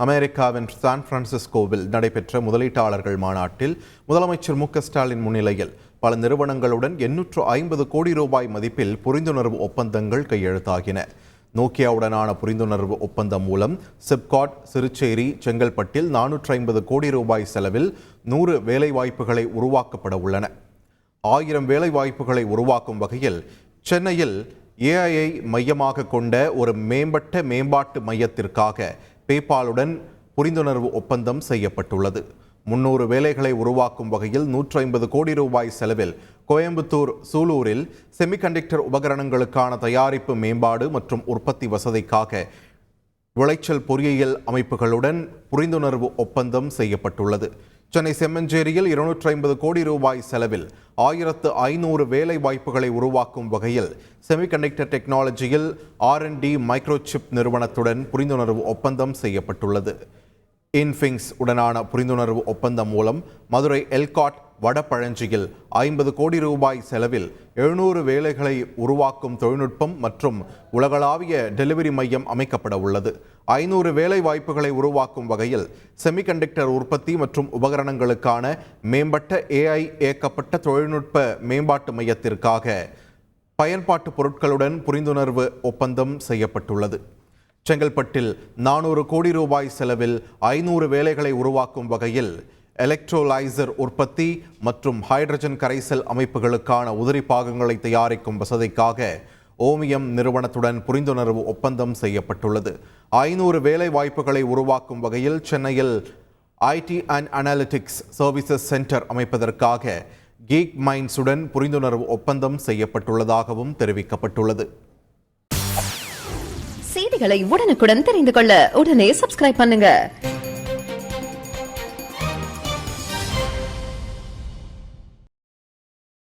அமெரிக்காவின் சான் பிரான்சிஸ்கோவில் நடைபெற்ற முதலீட்டாளர்கள் மாநாட்டில் முதலமைச்சர் மு.க. ஸ்டாலின் முன்னிலையில் பல நிறுவனங்களுடன் 850 கோடி ரூபாய் மதிப்பில் புரிந்துணர்வு ஒப்பந்தங்கள் கையெழுத்தாகின. நோக்கியாவுடனான புரிந்துணர்வு ஒப்பந்தம் மூலம் சிப்காட் சிறுச்சேரி செங்கல்பட்டில் 450 கோடி ரூபாய் செலவில் 100 வேலைவாய்ப்புகளை உருவாக்கப்பட உள்ளன. 1000 வேலைவாய்ப்புகளை உருவாக்கும் வகையில் சென்னையில் ஏஐ மையமாக கொண்ட ஒரு மேம்பாட்டு மையத்திற்காக பேபாலுடன் புரிந்துணர்வு ஒப்பந்தம் செய்யப்பட்டுள்ளது. 300 வேலைகளை உருவாக்கும் வகையில் 150 கோடி ரூபாய் செலவில் கோயம்புத்தூர் சூலூரில் செமிகண்டக்டர் உபகரணங்களுக்கான தயாரிப்பு மேம்பாடு மற்றும் உற்பத்தி வசதிக்காக விளைச்சல் பொறியியல் அமைப்புகளுடன் புரிந்துணர்வு ஒப்பந்தம் செய்யப்பட்டுள்ளது. சென்னை செம்மஞ்சேரியில் 250 கோடி ரூபாய் செலவில் 1500 வேலை வாய்ப்புகளை உருவாக்கும் வகையில் செமிகண்டக்டர் டெக்னாலஜியில் R&D மைக்ரோசிப் நிறுவனத்துடன் புரிந்துணர்வு ஒப்பந்தம் செய்யப்பட்டுள்ளது. இன்ஃபிங்ஸ் உடனான புரிந்துணர்வு ஒப்பந்தம் மூலம் மதுரை எல்காட் வடபழஞ்சியில் 50 கோடி ரூபாய் செலவில் 700 வேலைகளை உருவாக்கும் தொழில்நுட்பம் மற்றும் உலகளாவிய டெலிவரி மையம் அமைக்கப்பட உள்ளது. 500 வேலை வாய்ப்புகளை உருவாக்கும் வகையில் செமிகண்டக்டர் உற்பத்தி மற்றும் உபகரணங்களுக்கான மேம்பட்ட AI இயக்கப்பட்ட தொழில்நுட்ப மேம்பாட்டு மையத்திற்காக பயன்பாட்டு பொருட்களுடன் புரிந்துணர்வு ஒப்பந்தம் செய்யப்பட்டுள்ளது. செங்கல்பட்டில் 400 கோடி ரூபாய் செலவில் 500 வேலைகளை உருவாக்கும் வகையில் எலக்ட்ரோலைசர் உற்பத்தி மற்றும் ஹைட்ரஜன் கரைசல் அமைப்புகளுக்கான உதிரி பாகங்களை தயாரிக்கும் வசதிக்காக ஓமியம் நிறுவனத்துடன் புரிந்துணர்வு ஒப்பந்தம் செய்யப்பட்டுள்ளது. 500 வேலை வாய்ப்புகளை உருவாக்கும் வகையில் சென்னையில் IT and analytics services centre அமைப்பதற்காக கீக் மைண்ட்ஸுடன் புரிந்துணர்வு ஒப்பந்தம் செய்யப்பட்டுள்ளதாகவும் தெரிவிக்கப்பட்டுள்ளது. செய்திகளை உடனுக்குடன் தெரிந்து கொள்ள உடனே சப்ஸ்கிரைப் பண்ணுங்க.